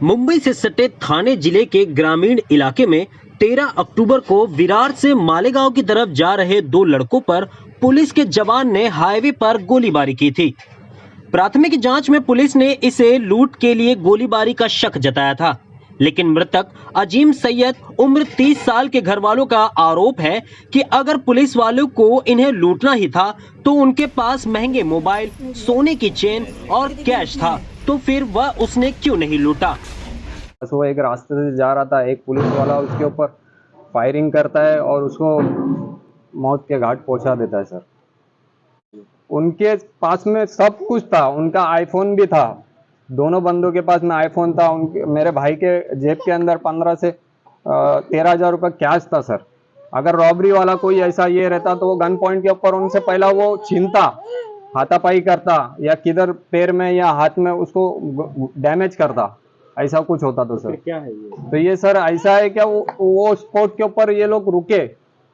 मुंबई से सटे थाने जिले के ग्रामीण इलाके में 13 अक्टूबर को विरार से मालेगांव की तरफ जा रहे दो लड़कों पर पुलिस के जवान ने हाईवे पर गोलीबारी की थी। प्राथमिक जांच में पुलिस ने इसे लूट के लिए गोलीबारी का शक जताया था, लेकिन मृतक अजीम सैयद उम्र 30 साल के घर वालों का आरोप है कि अगर पुलिस वालों को इन्हें लूटना ही था तो उनके पास महंगे मोबाइल, सोने की चेन और कैश था, तो फिर वह उसने क्यों नहीं लूटा। बस वो एक रास्ते से जा रहा था, एक पुलिस वाला उसके ऊपर फायरिंग करता है और उसको मौत के घाट पहुंचा देता है। सर, उनके पास में सब कुछ था, उनका आईफोन भी था, दोनों बंदों के पास में आईफोन था। उनके मेरे भाई के जेब के अंदर 15 से 13,000 रुपये कैश था। सर, अगर रॉबरी वाला कोई ऐसा ये रहता तो वो गन पॉइंट के ऊपर उनसे पहला वो छीनता, हाथापाई करता या किधर पैर में या हाथ में उसको डैमेज करता, ऐसा कुछ होता। तो सर क्या है ये? तो ये सर ऐसा है क्या, वो स्पॉट के ऊपर ये लोग रुके,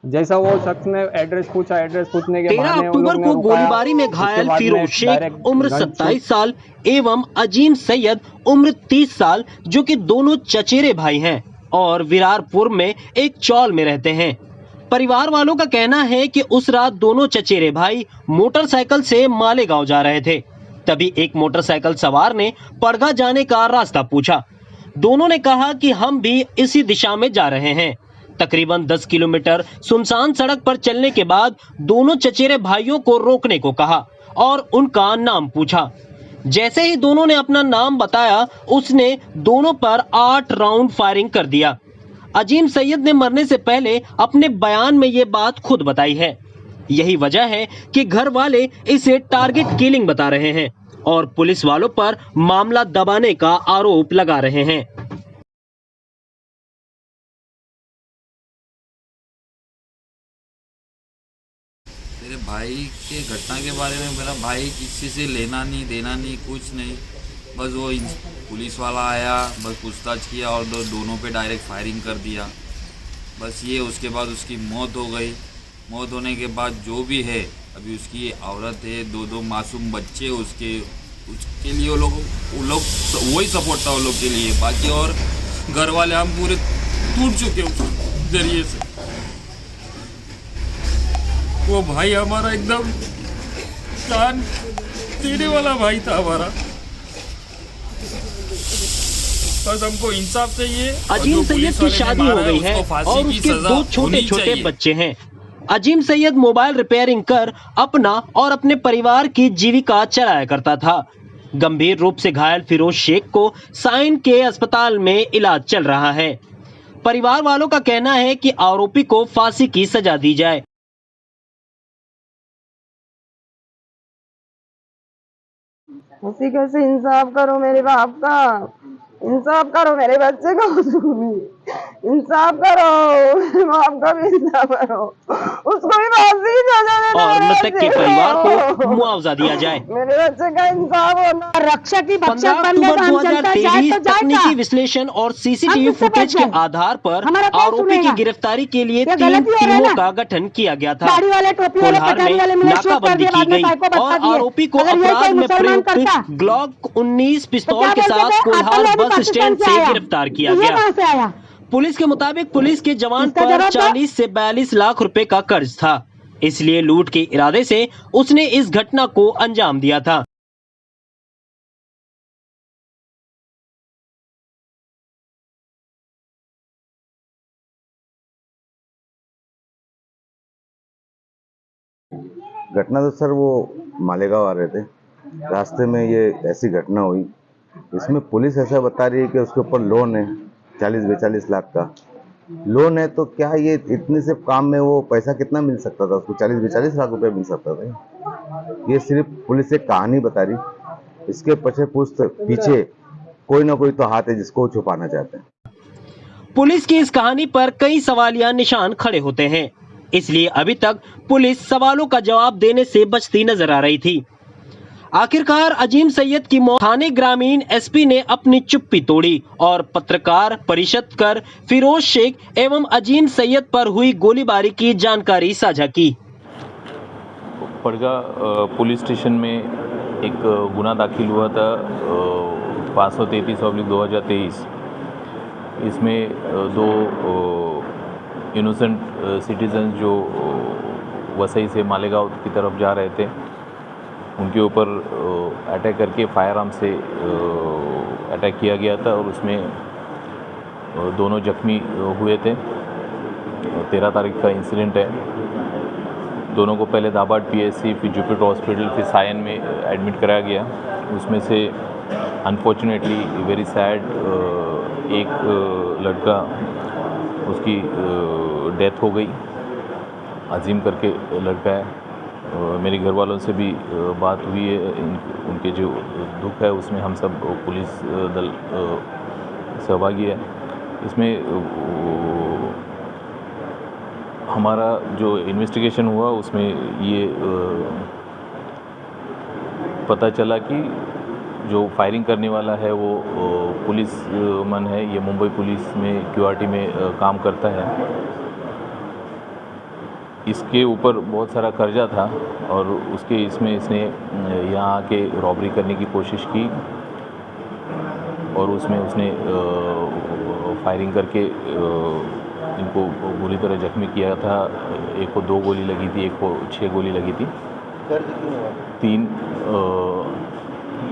जैसा वो शख्स ने एड्रेस पूछा, एड्रेस पूछने के 13 अक्टूबर को गोलीबारी में घायल फिरोज शेख उम्र 27 साल एवं अजीम सैयद उम्र 30 साल, जो कि दोनों चचेरे भाई हैं और विरारपुर में एक चौल में रहते हैं। परिवार वालों का कहना है कि उस रात दोनों चचेरे भाई मोटरसाइकिल से मालेगांव जा रहे थे। तभी एक मोटरसाइकिल सवार ने पड़गा जाने का रास्ता पूछा। दोनों ने कहा कि हम भी इसी दिशा में जा रहे हैं। तकरीबन 10 किलोमीटर सुनसान सड़क पर चलने के बाद दोनों चचेरे भाइयों को रोकने को कहा और उनका नाम पूछा। जैसे ही दोनों ने अपना नाम बताया, उसने दोनों पर 8 राउंड फायरिंग कर दिया। अजीम सैयद ने मरने से पहले अपने बयान में ये बात खुद बताई है। यही वजह है कि घर वाले इसे टारगेट किलिंग बता रहे हैं और पुलिस वालों पर मामला दबाने का आरोप लगा रहे हैं। मेरे भाई के घटना के बारे में, मेरा भाई किसी से लेना नहीं देना नहीं, कुछ नहीं, बस वो पुलिस वाला आया, बस पूछताछ किया और दोनों पे डायरेक्ट फायरिंग कर दिया, बस ये। उसके बाद उसकी मौत हो गई। मौत होने के बाद जो भी है, अभी उसकी औरत है, दो मासूम बच्चे, उसके लिए वो लोग वही सपोर्ट था वो लोग के लिए। बाकी और घर वाले हम पूरे टूट चुके उस जरिए से। वो भाई हमारा एकदम जान देने वाला भाई था हमारा। बस हमको इंसाफ चाहिए। अजीम सैयद की शादी हो गई है और उसके 2 छोटे-छोटे बच्चे हैं। अजीम सैयद मोबाइल रिपेयरिंग कर अपना और अपने परिवार की जीविका चलाया करता था। गंभीर रूप से घायल फिरोज शेख को साइन के अस्पताल में इलाज चल रहा है। परिवार वालों का कहना है कि आरोपी को फांसी की सजा दी जाए। उसी कैसे इंसाफ करो मेरे बाप का, इंसाफ करो मेरे बच्चे का, इंसाफ करो मेरे बाप का भी इंसाफ करो, उसको भी फांसी और मृतक के परिवार को मुआवजा दिया जाए। मेरे बच्चे का इंसाफ होना। रक्षक ही 15 अक्टूबर 2023 तकनीकी विश्लेषण और सीसीटीवी फुटेज के आधार पर आरोपी की गिरफ्तारी के लिए 3 टीमों का गठन किया गया था। कोल्हार में नाकाबंदी की गई और आरोपी को अपराध में प्रयुक्त ग्लॉक 19 पिस्तौल के साथ कोल्हार बस स्टैंड से गिरफ्तार किया गया। पुलिस के मुताबिक पुलिस के जवान पर 40 से 42 लाख रुपए का कर्ज था, इसलिए लूट के इरादे से उसने इस घटना को अंजाम दिया था। घटना तो सर वो मालेगांव आ रहे थे, रास्ते में ये ऐसी घटना हुई। इसमें पुलिस ऐसा बता रही है कि उसके ऊपर लोन है 40-42 लाख का लोन है। तो क्या ये इतने से काम में वो पैसा कितना मिल सकता था उसको? 40-42 लाख रुपए मिल सकता था। ये सिर्फ पुलिस एक कहानी बता रही, इसके पीछे कोई ना कोई तो हाथ है जिसको छुपाना चाहते हैं। पुलिस की इस कहानी पर कई सवालिया निशान खड़े होते हैं, इसलिए अभी तक पुलिस सवालों का जवाब देने से बचती नजर आ रही थी। आखिरकार अजीम सैयद की मौत थाने ग्रामीण एसपी ने अपनी चुप्पी तोड़ी और पत्रकार परिषद कर फिरोज शेख एवं अजीम सैयद पर हुई गोलीबारी की जानकारी साझा की। पड़गा पुलिस स्टेशन में एक गुना दाखिल हुआ था 533/2023 इसमें दो इनोसेंट सिटीजन जो वसई से मालेगांव की तरफ जा रहे थे उनके ऊपर अटैक करके फायर आर्म से अटैक किया गया था और उसमें दोनों जख्मी हुए थे। 13 तारीख का इंसिडेंट है। दोनों को पहले दाबाड पीएससी फिर जुपिटर हॉस्पिटल फिर सायन में एडमिट कराया गया। उसमें से अनफॉर्चुनेटली वेरी सैड एक लड़का उसकी डेथ हो गई। अजीम करके लड़का है। मेरे घर वालों से भी बात हुई है। उनके जो दुख है उसमें हम सब पुलिस दल सहभागी है। इसमें हमारा जो इन्वेस्टिगेशन हुआ उसमें ये पता चला कि जो फायरिंग करने वाला है वो पुलिस मन है। ये मुंबई पुलिस में क्यूआरटी में काम करता है। इसके ऊपर बहुत सारा कर्जा था और इसने यहाँ आके रॉबरी करने की कोशिश की और उसमें उसने फायरिंग करके इनको बुरी तरह जख्मी किया था। एक को 2 गोली लगी थी, एक को 6 गोली लगी थी।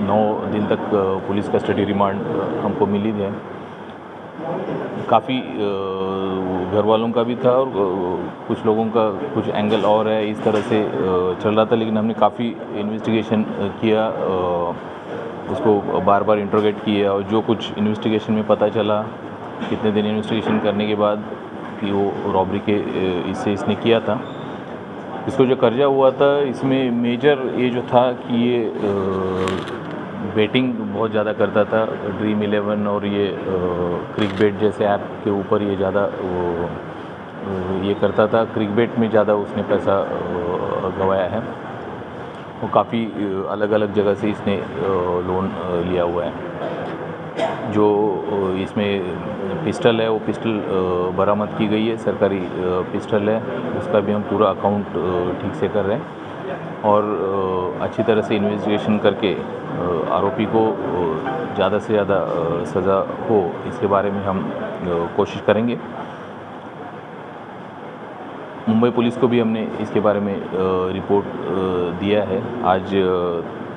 9 दिन तक पुलिस कस्टडी रिमांड हमको मिली है। काफ़ी घर वालों का भी था और कुछ लोगों का कुछ एंगल और है, इस तरह से चल रहा था। लेकिन हमने काफ़ी इन्वेस्टिगेशन किया, उसको बार बार इंट्रोगेट किया और जो कुछ इन्वेस्टिगेशन में पता चला कितने दिन इन्वेस्टिगेशन करने के बाद कि वो रॉबरी के इसने किया था। इसको जो कर्जा हुआ था इसमें मेजर ये जो था कि ये बेटिंग बहुत ज़्यादा करता था। ड्रीम 11 और ये क्रिकबेट जैसे ऐप के ऊपर ये ज़्यादा ये करता था। क्रिकबेट में ज़्यादा उसने पैसा गंवाया है। वो काफ़ी अलग अलग जगह से इसने लोन लिया हुआ है। जो इसमें पिस्टल है वो पिस्टल बरामद की गई है, सरकारी पिस्टल है। उसका भी हम पूरा अकाउंट ठीक से कर रहे हैं और अच्छी तरह से इन्वेस्टिगेशन करके आरोपी को ज़्यादा से ज़्यादा सज़ा हो इसके बारे में हम कोशिश करेंगे। मुंबई पुलिस को भी हमने इसके बारे में रिपोर्ट दिया है। आज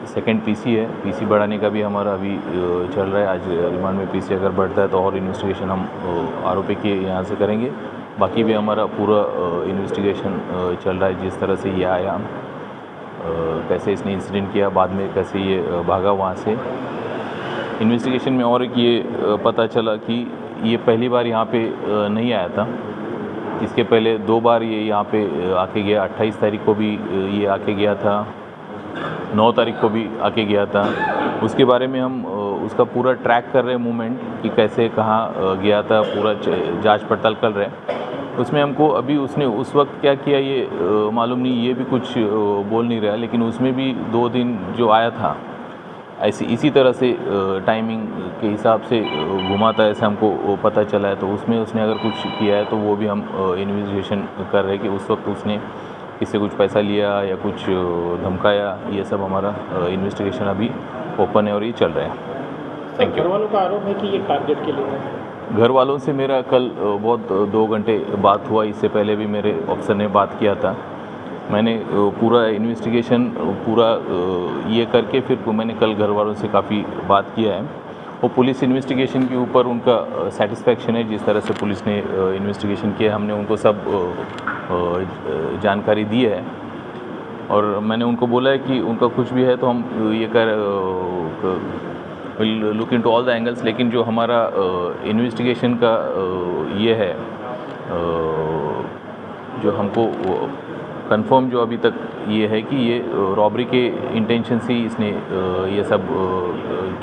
सेकंड पीसी है। पीसी बढ़ाने का भी हमारा अभी चल रहा है। आज रिमांड में पीसी अगर बढ़ता है तो और इन्वेस्टिगेशन हम आरोपी के यहाँ से करेंगे। बाकी भी हमारा पूरा इन्वेस्टिगेशन चल रहा है। जिस तरह से ये आया, कैसे इसने इंसिडेंट किया, बाद में कैसे ये भागा वहाँ से। इन्वेस्टिगेशन में और एक ये पता चला कि ये पहली बार यहाँ पे नहीं आया था। इसके पहले 2 बार ये यहाँ पे आके गया। 28 तारीख को भी ये आके गया था, 9 तारीख को भी आके गया था। उसके बारे में हम उसका पूरा ट्रैक कर रहे हैं मूवमेंट कि कैसे कहाँ गया था, पूरा जांच पड़ताल कर रहे हैं। उसमें हमको अभी उसने उस वक्त क्या किया ये मालूम नहीं, ये भी कुछ बोल नहीं रहा। लेकिन उसमें भी 2 दिन जो आया था इसी तरह से टाइमिंग के हिसाब से घुमा था, ऐसे हमको पता चला है। तो उसमें उसने अगर कुछ किया है तो वो भी हम इन्वेस्टिगेशन कर रहे हैं कि उस वक्त उसने किससे कुछ पैसा लिया या कुछ धमकाया। ये सब हमारा इन्वेस्टिगेशन अभी ओपन है और ये चल रहा है। Thank you. घर वालों का आरोप है कि ये टारगेट के लिए है। घर वालों से मेरा कल बहुत 2 घंटे बात हुआ। इससे पहले भी मेरे ऑफिसर ने बात किया था। मैंने पूरा इन्वेस्टिगेशन पूरा ये करके फिर मैंने कल घर वालों से काफ़ी बात किया है। वो पुलिस इन्वेस्टिगेशन के ऊपर उनका सेटिस्फेक्शन है जिस तरह से पुलिस ने इन्वेस्टिगेशन किया। हमने उनको सब जानकारी दी है और मैंने उनको बोला है कि उनका कुछ भी है तो हम ये will look into all the angles. लेकिन जो हमारा इन्वेस्टिगेशन का ये है जो हमको कंफर्म जो अभी तक ये है कि ये रॉबरी के इंटेंशन से ही इसने ये सब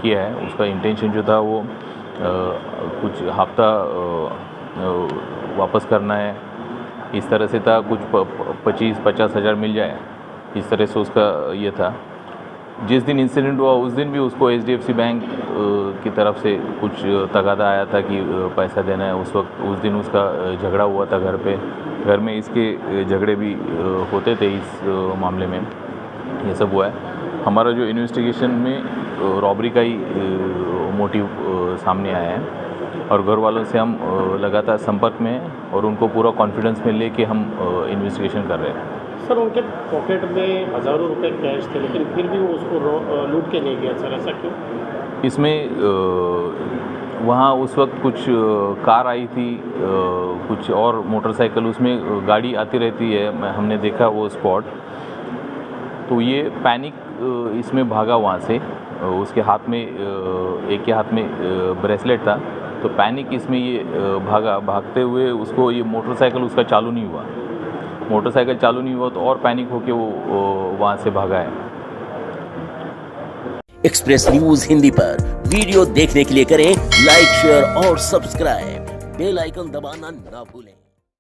किया है। उसका इंटेंशन जो था वो कुछ हफ्ता वापस करना है, इस तरह से था। कुछ 25-50 हज़ार मिल जाए, इस तरह से उसका ये था। जिस दिन इंसिडेंट हुआ उस दिन भी उसको HDFC बैंक की तरफ से कुछ तगादा आया था कि पैसा देना है। उस दिन उसका झगड़ा हुआ था घर में इसके झगड़े भी होते थे। इस मामले में ये सब हुआ है। हमारा जो इन्वेस्टिगेशन में रॉबरी का ही मोटिव सामने आया है और घर वालों से हम लगातार संपर्क में हैं और उनको पूरा कॉन्फिडेंस में लेके हम इन्वेस्टिगेशन कर रहे हैं। सर उनके पॉकेट में हज़ारों रुपए कैश थे लेकिन फिर भी वो उसको लूट के नहीं गया सर, ऐसा क्यों? इसमें वहाँ उस वक्त कुछ कार आई थी, कुछ और मोटरसाइकिल, उसमें गाड़ी आती रहती है, हमने देखा वो स्पॉट। तो ये पैनिक इसमें भागा वहाँ से, उसके हाथ में एक के हाथ में ब्रेसलेट था, तो पैनिक इसमें ये भागते हुए उसको ये मोटरसाइकिल उसका चालू नहीं हुआ, मोटरसाइकिल चालू नहीं हुआ तो और पैनिक होके वो वहाँ से भागा है। एक्सप्रेस न्यूज हिंदी पर वीडियो देखने के लिए करें लाइक, शेयर और सब्सक्राइब। बेल आइकन दबाना ना भूलें।